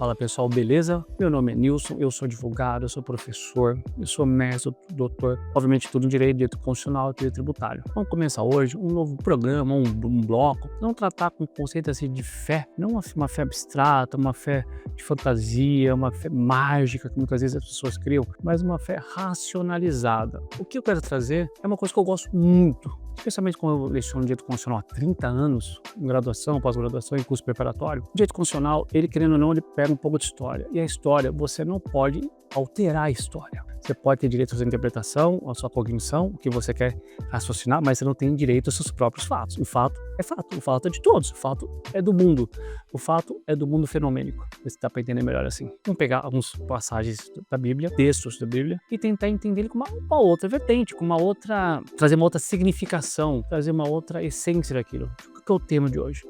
Fala pessoal, beleza? Meu nome é Nilson, eu sou advogado, eu sou professor, eu sou mestre, doutor, obviamente tudo em direito constitucional e direito tributário. Vamos começar hoje um novo programa, um bloco, não tratar com conceito assim de fé, não uma fé abstrata, uma fé de fantasia, uma fé mágica que muitas vezes as pessoas criam, mas uma fé racionalizada. O que eu quero trazer é uma coisa que eu gosto muito, especialmente quando eu leciono direito constitucional há 30 anos, em graduação, pós-graduação, em curso preparatório. O direito constitucional, ele querendo ou não, ele pega um pouco de história. E a história, você não pode alterar a história. Você pode ter direito à sua interpretação, à sua cognição, o que você quer raciocinar, mas você não tem direito aos seus próprios fatos. O fato é fato, o fato é de todos, o fato é do mundo. O fato é do mundo fenomênico. Se dá para entender melhor assim. Vamos pegar algumas passagens da Bíblia, textos da Bíblia, e tentar entender ele com uma outra vertente, com uma outra, trazer uma outra significação, trazer uma outra essência daquilo. O que é o tema de hoje?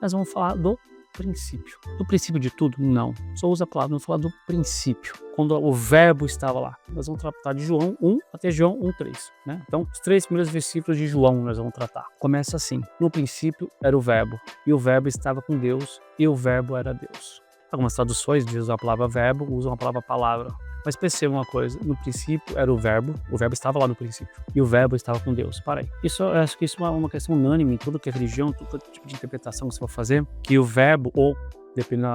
Nós vamos falar do princípio. Do princípio de tudo? Não. Só usa a palavra, vamos falar do princípio. Quando o verbo estava lá. Nós vamos tratar de João 1 até João 1:3, né? Então, os 3 primeiros versículos de João nós vamos tratar. Começa assim: no princípio era o verbo, e o verbo estava com Deus, e o verbo era Deus. Algumas traduções usam a palavra verbo, usam a palavra palavra. Mas perceba uma coisa, no princípio era o verbo estava lá no princípio, e o verbo estava com Deus. Para aí. Eu acho que isso é uma questão unânime em tudo que é religião, todo tipo de interpretação que você for fazer, que o verbo, ou dependendo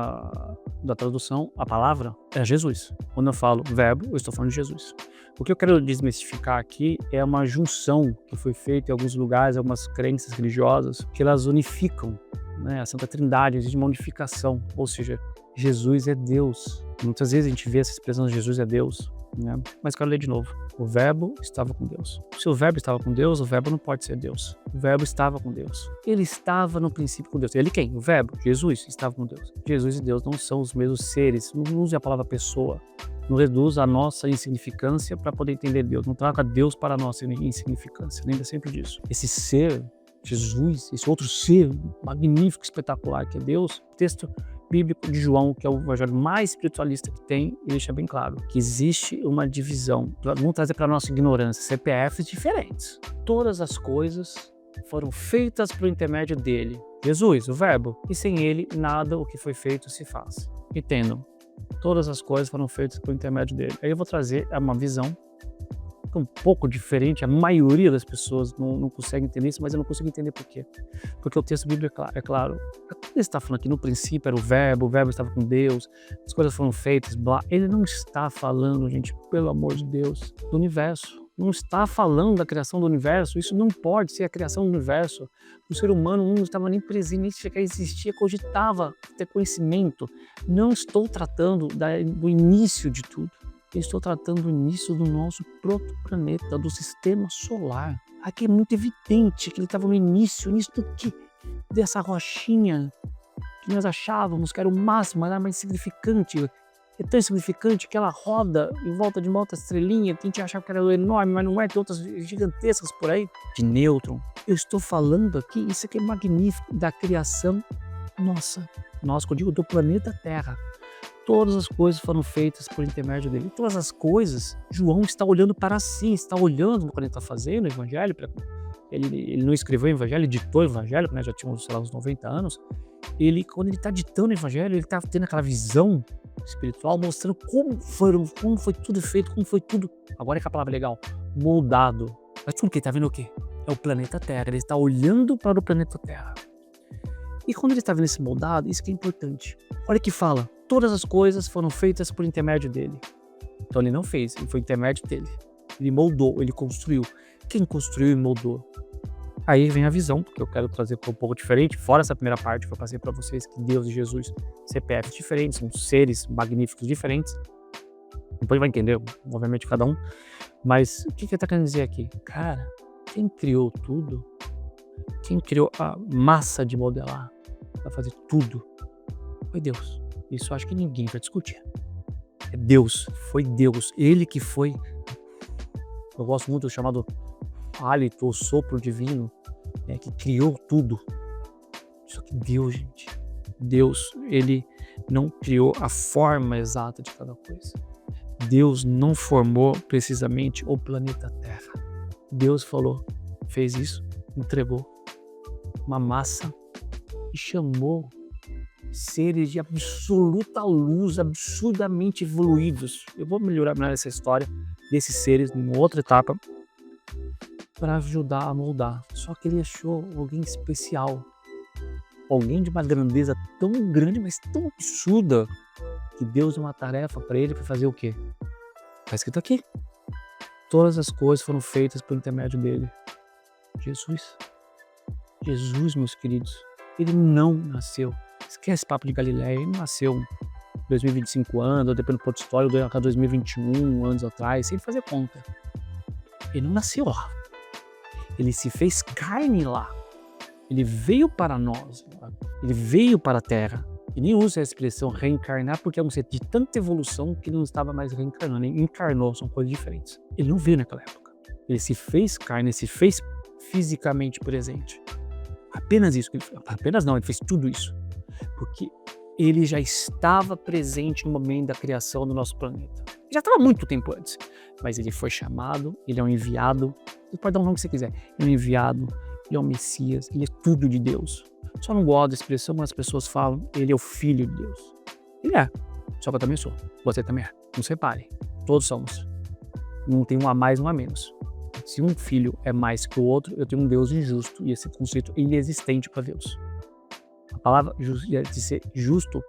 da tradução, a palavra é Jesus. Quando eu falo verbo, eu estou falando de Jesus. O que eu quero desmistificar aqui é uma junção que foi feita em alguns lugares, algumas crenças religiosas, que elas unificam, né? A Santa Trindade, existe uma unificação, ou seja, Jesus é Deus. Muitas vezes a gente vê essa expressão Jesus é Deus, né? Mas quero ler de novo. O verbo estava com Deus. Se o verbo estava com Deus, o verbo não pode ser Deus. O verbo estava com Deus. Ele estava no princípio com Deus. Ele quem? O verbo. Jesus estava com Deus. Jesus e Deus não são os mesmos seres. Não use a palavra pessoa. Não reduz a nossa insignificância para poder entender Deus. Não traga Deus para a nossa insignificância. Lembra sempre disso. Esse ser, Jesus, esse outro ser magnífico, espetacular que é Deus, o texto bíblico de João, que é o evangelho mais espiritualista que tem, e deixa bem claro que existe uma divisão. Vamos trazer para a nossa ignorância CPFs diferentes. Todas as coisas foram feitas por intermédio dele, Jesus, o verbo, e sem ele nada o que foi feito se faz. Entendam, todas as coisas foram feitas por intermédio dele. Aí eu vou trazer uma visão um pouco diferente, a maioria das pessoas não consegue entender isso, mas eu não consigo entender por quê. Porque o texto bíblico é claro. Ele está falando aqui, no princípio era o verbo estava com Deus, as coisas foram feitas, blá. Ele não está falando, gente, pelo amor de Deus, do universo. Não está falando da criação do universo, isso não pode ser a criação do universo. O ser humano não estava nem presente, nem sequer existia, cogitava ter conhecimento. Não estou tratando do início de tudo. Eu estou tratando do início do nosso protoplaneta, do sistema solar. Aqui é muito evidente que ele estava no início do quê? Dessa rochinha que nós achávamos que era o máximo, era mais insignificante. É tão insignificante que ela roda em volta de uma outra estrelinha, que a gente achava que era enorme, mas não é, tem outras gigantescas por aí, de nêutron. Eu estou falando aqui, isso aqui é magnífico, da criação nossa, que eu digo, do planeta Terra. Todas as coisas foram feitas por intermédio dele. Todas as coisas, João está olhando para si, está olhando quando ele está fazendo o evangelho. Ele não escreveu o evangelho, ele ditou o evangelho, né? Já tínhamos, sei lá, uns 90 anos. Quando ele está ditando o evangelho, ele está tendo aquela visão espiritual, mostrando como foi tudo feito, como foi tudo, agora é que a palavra é legal, moldado. Mas tudo que ele está vendo é o quê? É o planeta Terra. Ele está olhando para o planeta Terra. E quando ele está vendo esse moldado, isso que é importante. Olha que fala, todas as coisas foram feitas por intermédio dele. Então ele não fez, ele foi intermédio dele. Ele moldou, ele construiu. Quem construiu e moldou? Aí vem a visão, que eu quero trazer um pouco diferente, fora essa primeira parte que eu passei para vocês, que Deus e Jesus, CPFs diferentes, são seres magníficos diferentes. Depois vai entender, obviamente, cada um. Mas o que ele está querendo dizer aqui? Cara, quem criou tudo, quem criou a massa de modelar, para fazer tudo, foi Deus. Isso eu acho que ninguém vai discutir. É Deus, foi Deus. Ele que foi. Eu gosto muito do chamado hálito ou sopro divino, que criou tudo. Só que Deus, gente, Deus, ele não criou a forma exata de cada coisa. Deus não formou precisamente o planeta Terra. Deus falou, fez isso, entregou uma massa e chamou seres de absoluta luz, absurdamente evoluídos. Eu vou melhorar essa história desses seres em outra etapa para ajudar a moldar. Só que ele achou alguém especial, alguém de uma grandeza tão grande, mas tão absurda, que Deus deu uma tarefa para ele para fazer o quê? Está escrito aqui. Todas as coisas foram feitas por intermédio dele. Jesus. Jesus, meus queridos. Ele não nasceu. Esquece papo de Galileia. Ele não nasceu 2025 anos, ou depois no Porto Histórico, 2021 anos atrás, sem fazer conta. Ele não nasceu lá. Ele se fez carne lá. Ele veio para nós. Ele veio para a Terra. E nem usa a expressão reencarnar porque é um ser de tanta evolução que ele não estava mais reencarnando. Ele encarnou, são coisas diferentes. Ele não veio naquela época. Ele se fez carne, ele se fez fisicamente presente. Apenas isso. Apenas não, ele fez tudo isso. Porque ele já estava presente no momento da criação do nosso planeta. Ele já estava muito tempo antes. Mas ele foi chamado, ele é um enviado. Você pode dar o nome que você quiser. Ele é um enviado, ele é um Messias, ele é tudo de Deus. Só não gosto da expressão, mas as pessoas falam, ele é o Filho de Deus. Ele é. Só que eu também sou. Você também é. Não separe. Todos somos. Não tem um a mais, um a menos. Se um filho é mais que o outro, eu tenho um Deus injusto. E esse conceito é inexistente para Deus. A palavra de ser justo,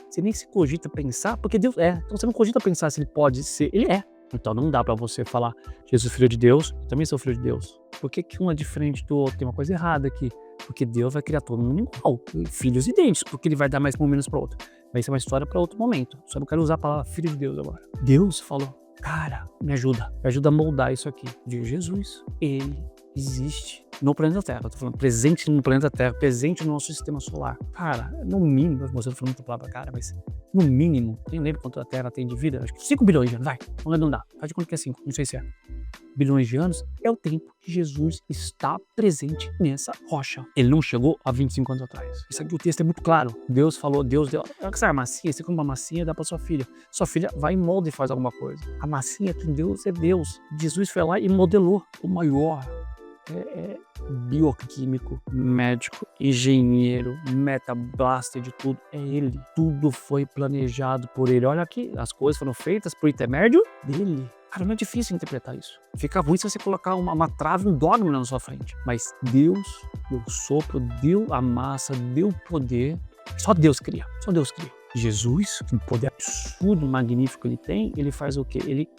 você nem se cogita pensar, porque Deus é. Então você não cogita pensar se ele pode ser. Ele é. Então não dá para você falar, Jesus, filho de Deus, eu também sou filho de Deus. Por que um é diferente do outro? Tem uma coisa errada aqui. Porque Deus vai criar todo mundo igual, filhos idênticos, porque ele vai dar mais ou menos para outro. Vai ser uma história para outro momento. Só não quero usar a palavra filho de Deus agora. Deus falou, cara, me ajuda a moldar isso aqui. De Jesus, ele existe no planeta Terra. Eu tô falando presente no planeta Terra, presente no nosso sistema solar. Cara, no mínimo, você não falou muita palavra, cara, mas no mínimo, nem lembro quanto a Terra tem de vida, acho que 5 bilhões de anos, vai, vamos arredondar. Faz de conta que é 5, não sei se é. Bilhões de anos é o tempo que Jesus está presente nessa rocha. Ele não chegou há 25 anos atrás. Isso aqui, o texto é muito claro. Deus falou, Deus deu. Essa massinha, você come uma massinha, dá para sua filha. Sua filha vai e molda e faz alguma coisa. A massinha que Deus é Deus. Jesus foi lá e modelou o maior. Bioquímico, médico, engenheiro, metablaster de tudo. É ele. Tudo foi planejado por ele. Olha aqui, as coisas foram feitas por intermédio dele. Cara, não é difícil interpretar isso. Fica ruim se você colocar uma trave, um dogma na sua frente. Mas Deus deu o sopro, deu a massa, deu o poder. Só Deus cria. Só Deus cria. Jesus, que poder absurdo, magnífico ele tem, ele faz o quê? Ele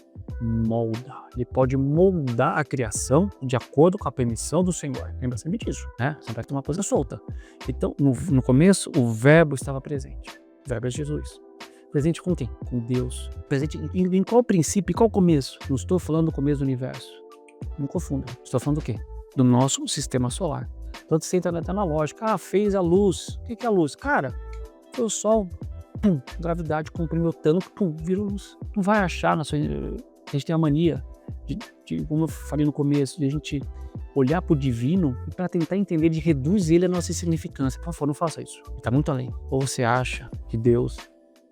molda. Ele pode moldar a criação de acordo com a permissão do Senhor. Lembra sempre disso, né? Você não vai ter uma coisa solta. Então, no começo, o verbo estava presente. O verbo é Jesus. Presente com quem? Com Deus. Presente em qual princípio, em qual começo? Não estou falando do começo do universo. Não confunda. Estou falando do quê? Do nosso sistema solar. Então você entra até na lógica. Ah, fez a luz. O que é a luz? Cara, foi o Sol. Pum, gravidade comprimiu tanto, pum, virou luz. Não vai achar na sua... A gente tem a mania de, como eu falei no começo, de a gente olhar para o divino e para tentar entender, de reduzir ele a nossa insignificância. Por favor, não faça isso. Ele está muito além. Ou você acha que Deus,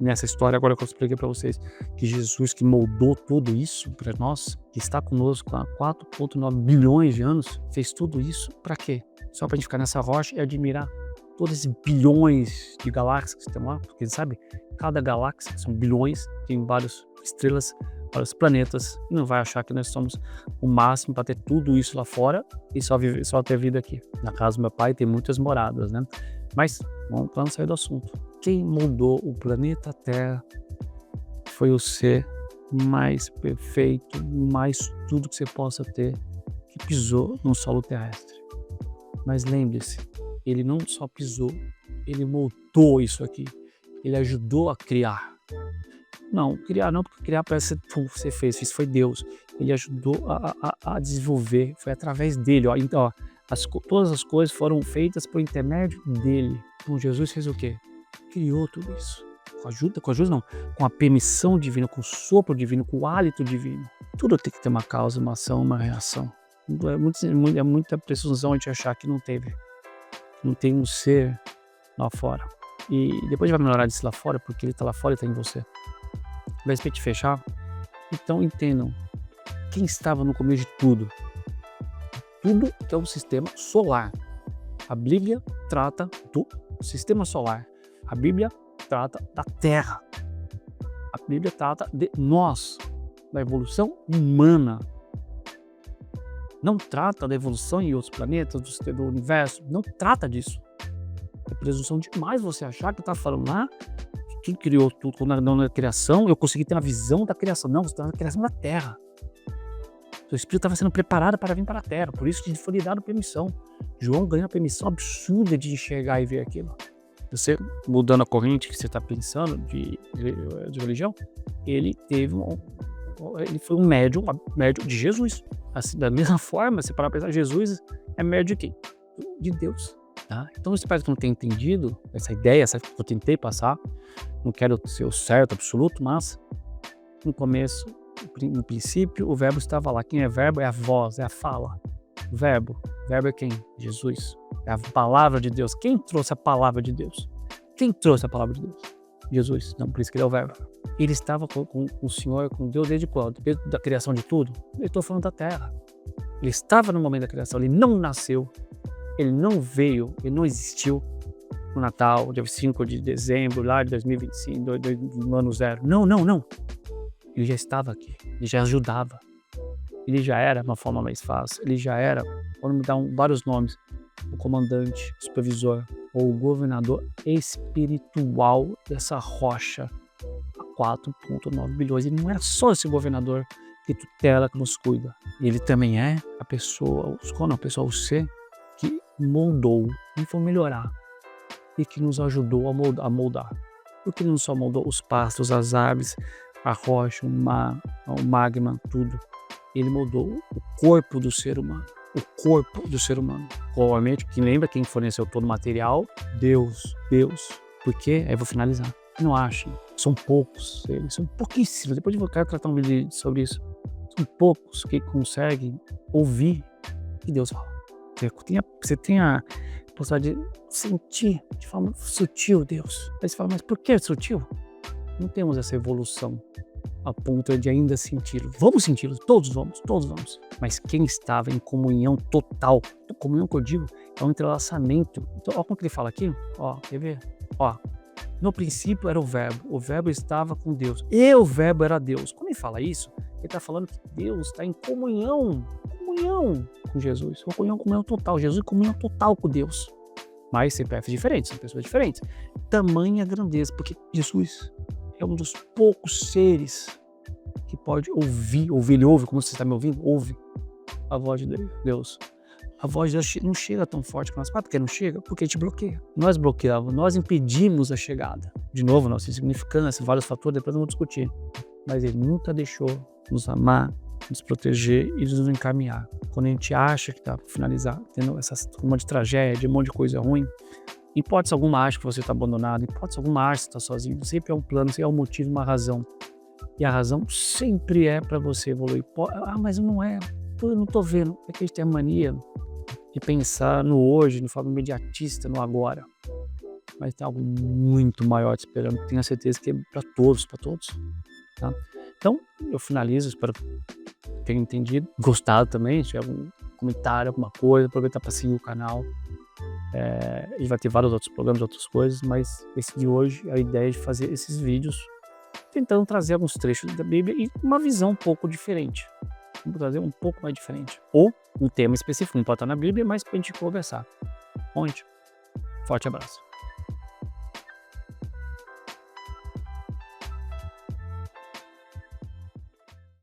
nessa história agora que eu expliquei para vocês, que Jesus que moldou tudo isso para nós, que está conosco há 4,9 bilhões de anos, fez tudo isso para quê? Só para a gente ficar nessa rocha e admirar todos esses bilhões de galáxias que estão lá, porque sabe, cada galáxia são bilhões, tem várias estrelas, vários planetas, e não vai achar que nós somos o máximo para ter tudo isso lá fora e só ter vida aqui. Na casa do meu pai tem muitas moradas, né? Mas vamos não sair do assunto. Quem moldou o planeta Terra foi o ser mais perfeito, mais tudo que você possa ter, que pisou no solo terrestre. Mas lembre-se, ele não só pisou, ele moldou isso aqui. Ele ajudou a criar. Não, criar não, porque criar parece que você fez, isso foi Deus. Ele ajudou a desenvolver, foi através dele. Ó. Então, ó, todas as coisas foram feitas por intermédio dele. Então Jesus fez o quê? Criou tudo isso. Com ajuda não, com a permissão divina, com o sopro divino, com o hálito divino. Tudo tem que ter uma causa, uma ação, uma reação. É muita presunção a gente achar que não teve. Não tem um ser lá fora. E depois vai melhorar disso lá fora, porque ele está lá fora e está em você. Mas para te fechar, então entendam, quem estava no começo de tudo? Tudo que é o sistema solar. A Bíblia trata do sistema solar. A Bíblia trata da Terra. A Bíblia trata de nós, da evolução humana. Não trata da evolução em outros planetas, do universo. Não trata disso. É presunção demais você achar que está falando lá quem criou tudo, quando na criação, eu consegui ter uma visão da criação. Não, você está na criação da Terra. Seu espírito estava sendo preparado para vir para a Terra. Por isso que foi lhe dado permissão. João ganhou a permissão absurda de enxergar e ver aquilo. Você, mudando a corrente que você está pensando de religião, ele foi um médium de Jesus. Assim, da mesma forma, se parar para pensar, Jesus é médium de quem? De Deus. Tá? Então, espero que não tenha entendido essa ideia, essa que eu tentei passar. Não quero ser o certo absoluto, mas no começo, no princípio, o verbo estava lá. Quem é verbo é a voz, é a fala. O verbo é quem? Jesus. É a palavra de Deus. Quem trouxe a palavra de Deus? Quem trouxe a palavra de Deus? Jesus. Não, por isso que ele é o verbo. Ele estava com o Senhor, com Deus desde quando? Desde da criação de tudo? Eu estou falando da terra. Ele estava no momento da criação, ele não nasceu, ele não veio, ele não existiu no Natal, dia 5 de dezembro, lá de 2025, no ano zero. Não. Ele já estava aqui, ele já ajudava. Ele já era uma forma mais fácil, ele já era, vamos me dar vários nomes, o comandante, o supervisor ou o governador espiritual dessa rocha a 4,9 bilhões. Ele não era só esse governador que tutela, que nos cuida. Ele também é a pessoa, o ser que moldou, e foi melhorar e que nos ajudou a moldar. Porque ele não só moldou os pastos, as aves, a rocha, o mar, o magma, tudo. Ele moldou o corpo do ser humano. O corpo do ser humano. Provavelmente, quem lembra quem forneceu todo o material? Deus. Por quê? Aí eu vou finalizar. Não achem. São poucos seres, são pouquíssimos. Depois eu quero tratar um vídeo sobre isso. São poucos que conseguem ouvir o que Deus fala. Você tem a possibilidade de sentir de forma sutil Deus. Aí você fala, mas por que sutil? Não temos essa evolução a ponto de ainda senti-lo. Vamos senti-lo, todos vamos. Mas quem estava em comunhão total, comunhão que eu digo, é um entrelaçamento. Então, olha como que ele fala aqui, ó, quer ver? Ó, no princípio era o verbo estava com Deus, e o verbo era Deus. Quando ele fala isso, ele está falando que Deus está em comunhão com Jesus, comunhão total, Jesus em comunhão total com Deus. Mas CPFs diferentes, são pessoas diferentes. Tamanha grandeza, porque Jesus é um dos poucos seres que pode ouvir, ele ouve, como você está me ouvindo, ouve a voz de Deus. A voz de Deus não chega tão forte para nós. Por que não chega? Porque a gente bloqueia. Nós bloqueamos, nós impedimos a chegada. De novo, nossa insignificância, vários fatores, depois eu vou discutir. Mas ele nunca deixou nos amar, nos proteger e nos encaminhar. Quando a gente acha que está para finalizar, tendo um monte de tragédia, um monte de coisa ruim, hipótese alguma acha que você está abandonado, hipótese alguma acha que você está sozinho, sempre é um plano, sempre é um motivo, uma razão. E a razão sempre é para você evoluir. Mas não é, eu não estou vendo. É que a gente tem a mania de pensar no hoje, de forma imediatista, no agora. Mas tem algo muito maior te esperando, tenho a certeza que é para todos. Tá? Então, eu finalizo, espero que tenham entendido, gostado também, se tiver algum comentário, alguma coisa, aproveitar para seguir o canal. A gente vai ter vários outros programas, outras coisas, mas esse de hoje, a ideia é de fazer esses vídeos tentando trazer alguns trechos da Bíblia e uma visão um pouco diferente. Vamos trazer um pouco mais diferente. Ou um tema específico, não pode estar na Bíblia, mas para a gente conversar. Forte abraço.